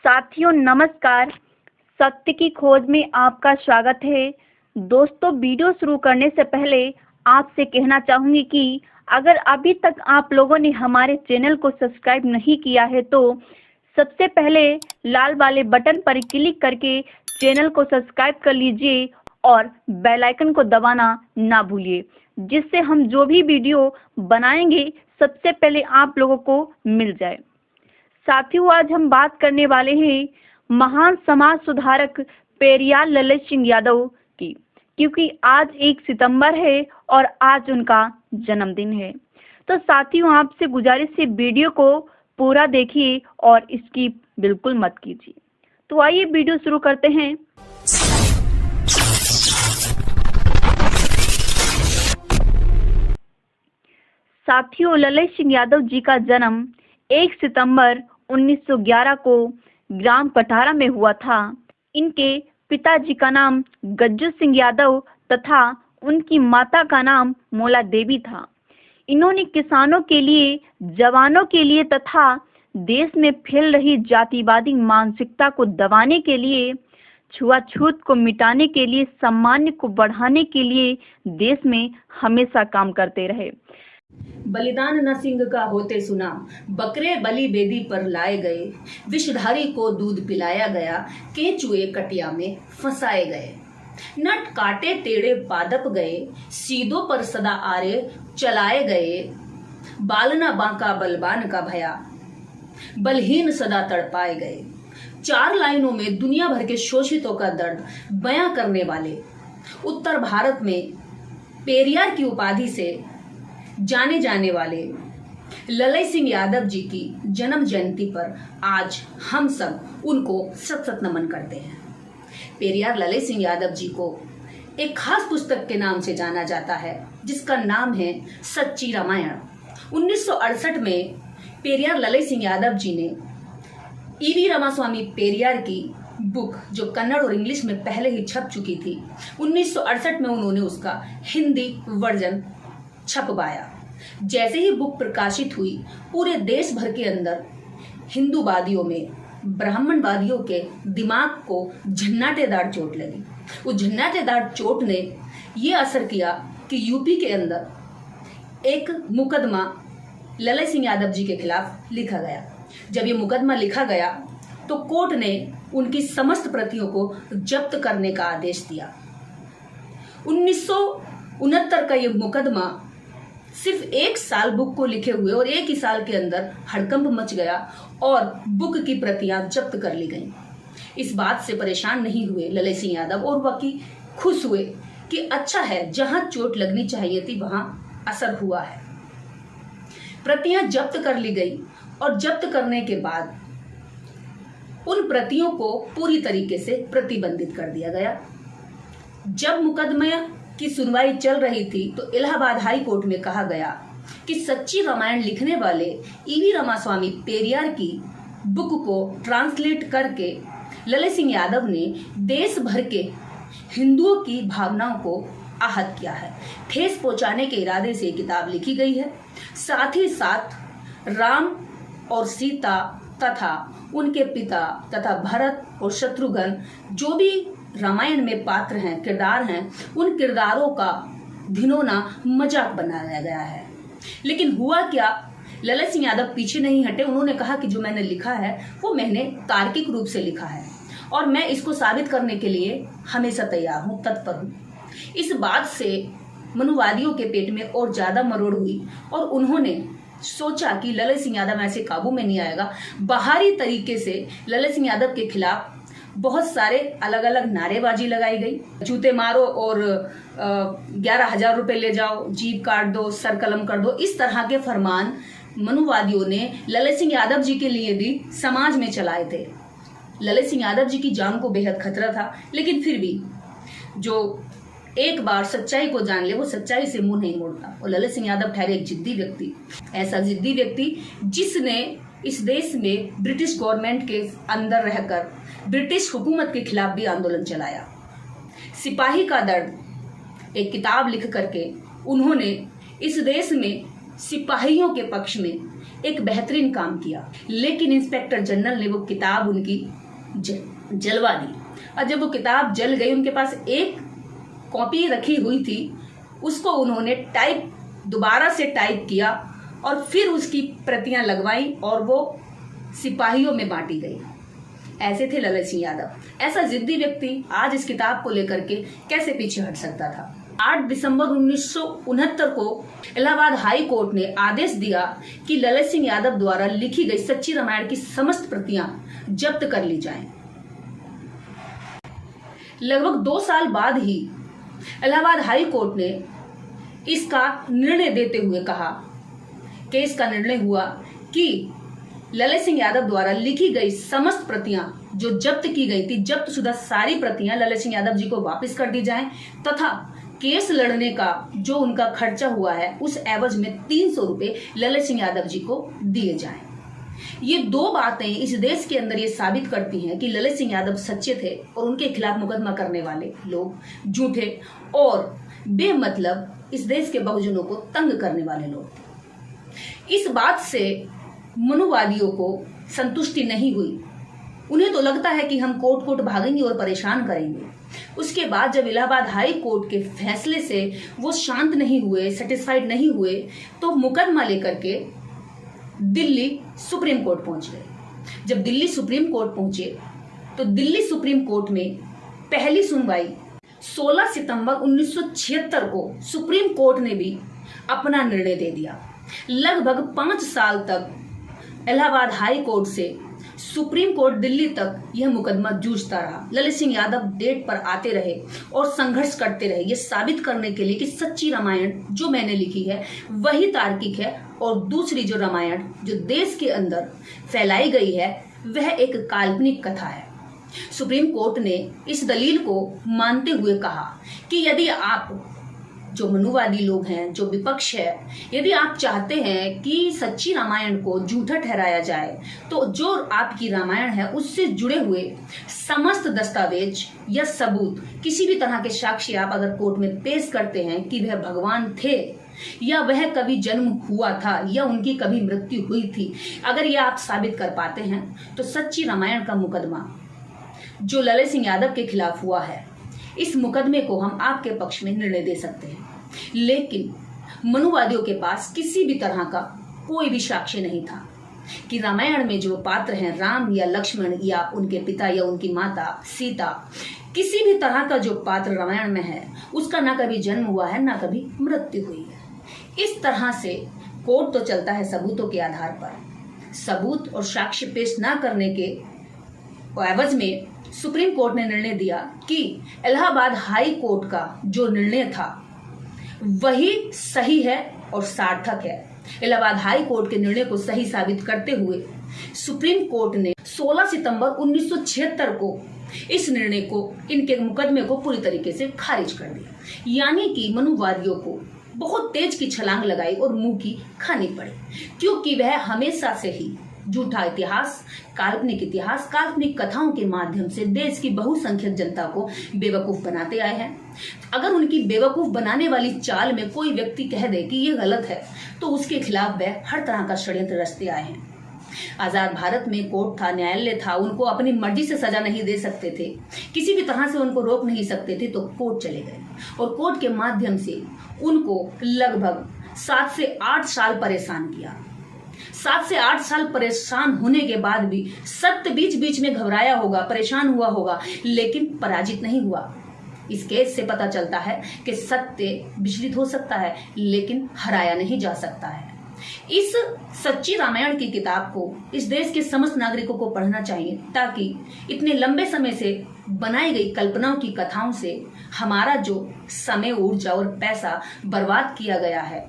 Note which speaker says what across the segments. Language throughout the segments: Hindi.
Speaker 1: साथियों नमस्कार। सत्य की खोज में आपका स्वागत है। दोस्तों, वीडियो शुरू करने से पहले आपसे कहना चाहूंगी कि अगर अभी तक आप लोगों ने हमारे चैनल को सब्सक्राइब नहीं किया है तो सबसे पहले लाल वाले बटन पर क्लिक करके चैनल को सब्सक्राइब कर लीजिए और बेल आइकन को दबाना ना भूलिए, जिससे हम जो भी वीडियो बनाएंगे सबसे पहले आप लोगों को मिल जाए। साथियों, आज हम बात करने वाले हैं महान समाज सुधारक पेरियार ललित सिंह यादव की, क्योंकि आज 1 सितंबर है और आज उनका जन्मदिन है। तो साथियों, आपसे गुजारिश है वीडियो को पूरा देखिए और स्किप बिल्कुल मत कीजिए। तो आइए वीडियो शुरू करते हैं। साथियों, ललित सिंह यादव जी का जन्म 1 सितंबर 1911 को ग्राम कटारा में हुआ था। इनके पिताजी का नाम गज्जू सिंह यादव तथा उनकी माता का नाम मौला देवी था। इन्होंने किसानों के लिए, जवानों के लिए तथा देश में फैल रही जातिवादी मानसिकता को दबाने के लिए, छुआछूत को मिटाने के लिए, सम्मान को बढ़ाने के लिए देश में हमेशा काम करते रहे।
Speaker 2: बलिदान न सिंह का होते सुना, बकरे बलि बेदी पर लाए गए, विषधारी को दूध पिलाया गया, केंचुए कटिया में फंसाए गए, नट काटे टेढ़े पादप गए, सीधों पर सदा आरे चलाए गए, बालना बांका बलवान का भया, बलहीन सदा तड़पाए गए। 4 लाइनों में दुनिया भर के शोषितों का दर्द बयां करने वाले उत्तर भारत में पेरियार की उपाधि से जाने जाने वाले ललित सिंह यादव जी की जन्म जयंती पर आज हम सब उनको सत सत नमन करते हैं। पेरियार ललित सिंह यादव जी को एक खास पुस्तक के नाम से जाना जाता है, जिसका नाम है सच्ची रामायण। 1968 में पेरियार ललित सिंह यादव जी ने ईवी रामास्वामी पेरियार की बुक, जो कन्नड़ और इंग्लिश में पहले ही छप चुकी थी, 1968 में उन्होंने उसका हिंदी वर्जन छपवाया। जैसे ही बुक प्रकाशित हुई, पूरे देश भर के अंदर हिंदूवादियों में, ब्राह्मणवादियों के दिमाग को झन्नाटेदार चोट लगी। उस झन्नाटेदार चोट ने ये असर किया कि यूपी के अंदर एक मुकदमा ललित सिंह यादव जी के खिलाफ लिखा गया। जब ये मुकदमा लिखा गया तो कोर्ट ने उनकी समस्त प्रतियों को जब्त करने का आदेश दिया। 1969 का ये मुकदमा सिर्फ 1 साल बुक को लिखे हुए और 1 ही साल के अंदर हड़कंप मच गया और बुक की प्रतियां जब्त कर ली गईं। इस बात से परेशान नहीं हुए ललित सिंह यादव और बाकी खुश हुए कि अच्छा है, जहां चोट लगनी चाहिए थी वहां असर हुआ है। प्रतियां जब्त कर ली गई और जब्त करने के बाद उन प्रतियों को पूरी तरीके से प्रतिबंधित कर दिया गया। जब मुकदमे की सुनवाई चल रही थी तो इलाहाबाद हाई कोर्ट में कहा गया कि सच्ची रामायण लिखने वाले ईवी रामास्वामी पेरियार की बुक को ट्रांसलेट करके ललित सिंह यादव ने देश भर के हिंदुओं की भावनाओं को आहत किया है। ठेस पहुंचाने के इरादे से किताब लिखी गई है। साथ ही साथ राम और सीता तथा उनके पिता तथा भरत और शत्रुघ्न, जो भी रामायण में पात्र हैं, किरदार हैं, उन किरदारों का घिनौना मजाक बनाया गया है। लेकिन हुआ क्या, ललित सिंह यादव पीछे नहीं हटे। उन्होंने कहा कि जो मैंने लिखा है वो मैंने तार्किक रूप से लिखा है और मैं इसको साबित करने के लिए हमेशा तैयार हूँ, तत्पर हूँ। इस बात से मनुवादियों के पेट में और ज्यादा मरोड़ हुई और उन्होंने सोचा कि ललित सिंह यादव ऐसे काबू में नहीं आएगा। बाहरी तरीके से ललित सिंह यादव के खिलाफ बहुत सारे अलग अलग नारेबाजी लगाई गई। जूते मारो और 11,000 रुपए ले जाओ, जीभ काट दो, सर कलम कर दो, इस तरह के फरमान मनुवादियों ने ललित सिंह यादव जी के लिए भी समाज में चलाए थे। ललित सिंह यादव जी की जान को बेहद खतरा था, लेकिन फिर भी जो एक बार सच्चाई को जान ले वो सच्चाई से मुंह नहीं मोड़ता। और ललित सिंह यादव ठहरे एक जिद्दी व्यक्ति, ऐसा जिद्दी व्यक्ति जिसने इस देश में ब्रिटिश गवर्नमेंट के अंदर रहकर ब्रिटिश हुकूमत के खिलाफ भी आंदोलन चलाया। सिपाही का दर्द एक किताब लिख करके उन्होंने इस देश में सिपाहियों के पक्ष में एक बेहतरीन काम किया, लेकिन इंस्पेक्टर जनरल ने वो किताब उनकी जलवा दी। और जब वो किताब जल गई, उनके पास एक कॉपी रखी हुई थी, उसको उन्होंने दोबारा से टाइप किया और फिर उसकी प्रतियां लगवाई और वो सिपाहियों में बांटी गई। ऐसे थे ललित सिंह यादव। ऐसा जिद्दी व्यक्ति आज इस किताब को लेकर के कैसे पीछे हट सकता था। 8 दिसंबर 1969 को इलाहाबाद हाई कोर्ट ने आदेश दिया कि ललित सिंह यादव द्वारा लिखी गई सच्ची रामायण की समस्त प्रतियां जब्त कर ली जाएं। लगभग 2 साल बाद ही इलाहाबाद हाई कोर्ट ने इसका निर्णय देते हुए कहा, केस का निर्णय हुआ कि ललित सिंह यादव द्वारा लिखी गई समस्त प्रतियां जो जब्त की गई थी, जब्तशुदा सारी प्रतियां ललित सिंह यादव जी को वापस कर दी जाएं तथा केस लड़ने का जो उनका खर्चा हुआ है उस एवज में 300 रुपए ललित सिंह यादव जी को दिए जाएं। ये 2 बातें इस देश के अंदर ये साबित करती हैं कि ललित सिंह यादव सच्चे थे और उनके खिलाफ मुकदमा करने वाले लोग झूठे और बेमतलब इस देश के बहुजनों को तंग करने वाले लोग थे। इस बात से मनुवादियों को संतुष्टि नहीं हुई। उन्हें तो लगता है कि हम कोर्ट कोर्ट भागेंगे और परेशान करेंगे। उसके बाद जब इलाहाबाद हाई कोर्ट के फैसले से वो शांत नहीं हुए, सेटिस्फाइड नहीं हुए, तो मुकदमा लेकर के दिल्ली सुप्रीम कोर्ट पहुंच गए। जब दिल्ली सुप्रीम कोर्ट पहुंचे तो दिल्ली सुप्रीम कोर्ट में पहली सुनवाई 16 सितंबर 1976 को सुप्रीम कोर्ट ने भी अपना निर्णय दे दिया। लगभग 5 साल तक इलाहाबाद हाई कोर्ट से सुप्रीम कोर्ट दिल्ली तक यह मुकदमा जूझता रहा। ललित सिंह यादव डेट पर आते रहे और संघर्ष करते रहे, ये साबित करने के लिए कि सच्ची रामायण जो मैंने लिखी है वही तार्किक है और दूसरी जो रामायण जो देश के अंदर फैलाई गई है वह एक काल्पनिक कथा है। सुप्रीम कोर्ट ने इस दलील को मानते हुए कहा कि यदि आप जो मनुवादी लोग हैं, जो विपक्ष है, यदि आप चाहते हैं कि सच्ची रामायण को झूठा ठहराया जाए तो जो आपकी रामायण है उससे जुड़े हुए समस्त दस्तावेज या सबूत, किसी भी तरह के साक्ष्य आप अगर कोर्ट में पेश करते हैं कि वह भगवान थे या वह कभी जन्म हुआ था या उनकी कभी मृत्यु हुई थी, अगर यह आप साबित कर पाते हैं तो सच्ची रामायण का मुकदमा जो ललित सिंह यादव के खिलाफ हुआ है, इस मुकदमे को हम आपके पक्ष में निर्णय दे सकते हैं। लेकिन मनुवादियों के पास किसी भी तरह का कोई भी साक्ष्य नहीं था कि रामायण में जो पात्र हैं, राम या लक्ष्मण या उनके पिता या उनकी माता सीता, किसी भी तरह का जो पात्र रामायण में है उसका ना कभी जन्म हुआ है ना कभी मृत्यु हुई है। इस तरह से कोर्ट तो चलता है सबूतों के आधार पर। सबूत और साक्ष्य पेश न करने के एवज में सुप्रीम कोर्ट ने निर्णय दिया कि इलाहाबाद हाई कोर्ट का जो निर्णय था वही सही है और सार्थक है। इलाहाबाद हाई कोर्ट के निर्णय को सही साबित करते हुए सुप्रीम कोर्ट ने 16 सितंबर 1976 को इस निर्णय को, इनके मुकदमे को पूरी तरीके से खारिज कर दिया। यानी कि मनुवादियों को बहुत तेज की छलांग लगाई और मुंह की खानी पड़ी, क्योंकि वह हमेशा से ही झूठा इतिहास, काल्पनिक कथाओं के माध्यम से देश की बहुसंख्यक जनता को बेवकूफ बनाते आए हैं। अगर उनकी बेवकूफ बनाने वाली चाल में कोई व्यक्ति कह दे कि ये गलत है तो उसके खिलाफ वह हर तरह का षड्यंत्र रचते आए हैं। आजाद भारत में कोर्ट था, न्यायालय था, उनको अपनी मर्जी से सजा नहीं दे सकते थे, किसी भी तरह से उनको रोक नहीं सकते थे, तो कोर्ट चले गए और कोर्ट के माध्यम से उनको लगभग 7 से 8 साल परेशान किया। 7 से 8 साल परेशान होने के बाद भी सत्य बीच में घबराया होगा, परेशान हुआ होगा, लेकिन पराजित नहीं हुआ। इस केस से पता चलता है कि सत्य विचलित हो सकता है लेकिन हराया नहीं जा सकता है। इस सच्ची रामायण की किताब को इस देश के समस्त नागरिकों को पढ़ना चाहिए, ताकि इतने लंबे समय से बनाई गई कल्पनाओं की कथाओं से हमारा जो समय, ऊर्जा और पैसा बर्बाद किया गया है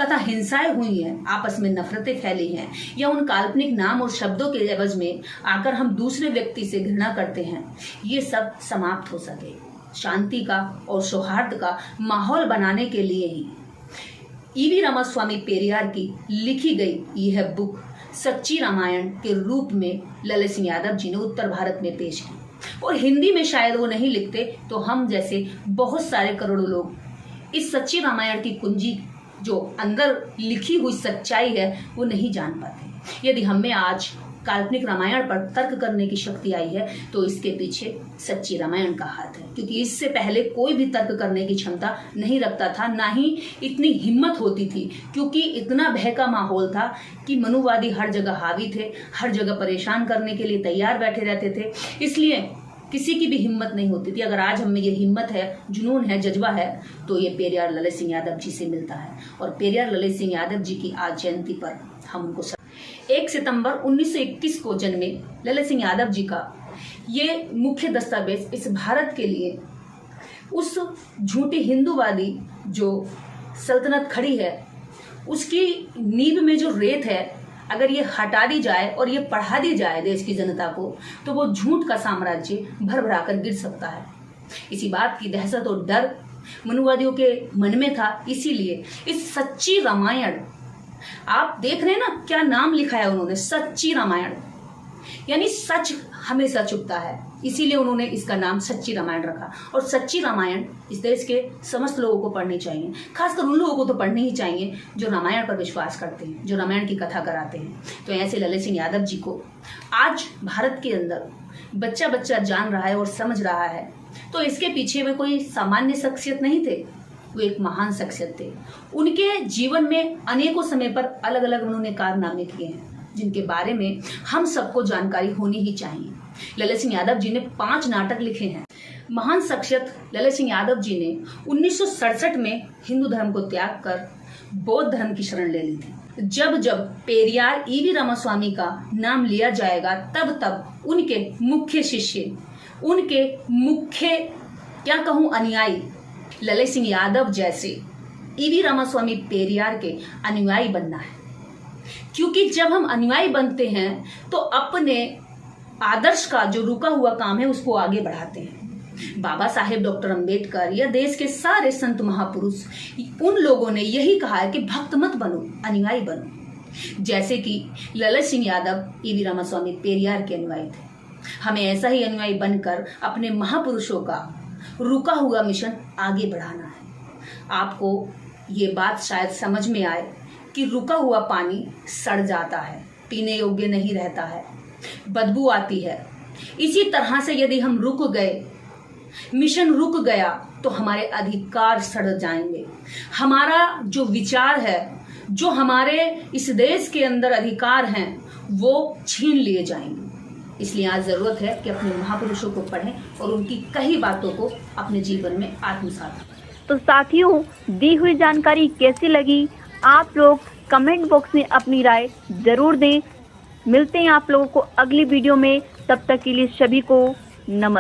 Speaker 2: तथा हिंसाएं हुई हैं, आपस में नफरतें फैली हैं, या उन काल्पनिक नाम और शब्दों के एवज में आकर हम दूसरे व्यक्ति से घृणा करते हैं, ये सब समाप्त हो सके। शांति का और सौहार्द का माहौल बनाने के लिए ही ईवी रामास्वामी पेरियार की लिखी गई यह बुक सच्ची रामायण के रूप में ललित सिंह यादव जी ने उत्तर भारत में पेश की, और हिंदी में शायद वो नहीं लिखते तो हम जैसे बहुत सारे करोड़ों लोग इस सच्ची रामायण की कुंजी जो अंदर लिखी हुई सच्चाई है वो नहीं जान पाते। यदि हमें आज काल्पनिक रामायण पर तर्क करने की शक्ति आई है तो इसके पीछे सच्ची रामायण का हाथ है, क्योंकि इससे पहले कोई भी तर्क करने की क्षमता नहीं रखता था, ना ही इतनी हिम्मत होती थी, क्योंकि इतना भय का माहौल था कि मनुवादी हर जगह हावी थे, हर जगह परेशान करने के लिए तैयार बैठे रहते थे। इसलिए किसी की भी हिम्मत नहीं होती थी। अगर आज हमें ये हिम्मत है, जुनून है, जज्बा है, तो ये पेरियार ललित सिंह यादव जी से मिलता है। और पेरियार ललित सिंह यादव जी की आज जयंती पर हम उनको 1 सितंबर 1921 को जन्मे ललित सिंह यादव जी का ये मुख्य दस्तावेज इस भारत के लिए उस झूठी हिंदूवादी जो सल्तनत खड़ी है उसकी नींव में जो रेत है, अगर ये हटा दी जाए और ये पढ़ा दी जाए देश की जनता को, तो वो झूठ का साम्राज्य भरभरा कर गिर सकता है। इसी बात की दहशत और डर मनुवादियों के मन में था। इसीलिए इस सच्ची रामायण, आप देख रहे हैं ना क्या नाम लिखा है उन्होंने, सच्ची रामायण, यानी सच हमेशा चुपता है, इसीलिए उन्होंने इसका नाम सच्ची रामायण रखा। और सच्ची रामायण इस देश के समस्त लोगों को पढ़नी चाहिए, खासकर उन लोगों को तो पढ़नी ही चाहिए जो रामायण पर विश्वास करते हैं, जो रामायण की कथा कराते हैं। तो ऐसे ललित सिंह यादव जी को आज भारत के अंदर बच्चा बच्चा जान रहा है और समझ रहा है। तो इसके पीछे में कोई सामान्य शख्सियत नहीं थे, वो एक महान शख्सियत थे। उनके जीवन में अनेकों समय पर अलग अलग उन्होंने कारनामे किए हैं जिनके बारे में हम सबको जानकारी होनी ही चाहिए। ललित सिंह यादव जी ने 5 नाटक लिखे हैं। महान शख्सियत ललित सिंह यादव जी ने 1967 में हिंदू धर्म को त्याग कर बौद्ध धर्म की शरण ले ली थी। जब जब पेरियार ईवी रामास्वामी का नाम लिया जाएगा तब तब उनके मुख्य शिष्य, उनके मुख्य क्या कहूं अनुयायी ललित सिंह यादव जैसे ईवी रामास्वामी पेरियार के अनुयायी बनना है। क्योंकि जब हम अनुयायी बनते हैं तो अपने आदर्श का जो रुका हुआ काम है उसको आगे बढ़ाते हैं। बाबा साहेब डॉक्टर अंबेडकर या देश के सारे संत महापुरुष, उन लोगों ने यही कहा है कि भक्त मत बनो, अनुयायी बनो। जैसे कि ललित सिंह यादव ईवी रामास्वामी पेरियार के अनुयायी थे। हमें ऐसा ही अनुयायी बनकर अपने महापुरुषों का रुका हुआ मिशन आगे बढ़ाना है। आपको ये बात शायद समझ में आए कि रुका हुआ पानी सड़ जाता है, पीने योग्य नहीं रहता है, बदबू आती है। इसी तरह से यदि हम रुक गए, मिशन रुक गया, तो हमारे अधिकार सड़ जाएंगे। हमारा जो विचार है, जो हमारे इस देश के अंदर अधिकार हैं, वो छीन लिए जाएंगे। इसलिए आज जरूरत है कि अपने महापुरुषों को पढ़ें और उनकी कई बातों को अपने जीवन में आत्मसात करें।
Speaker 1: तो साथियों, दी हुई जानकारी कैसी लगी आप लोग कमेंट बॉक्स में अपनी राय जरूर दें। मिलते हैं आप लोगों को अगली वीडियो में, तब तक के लिए सभी को नमस्कार।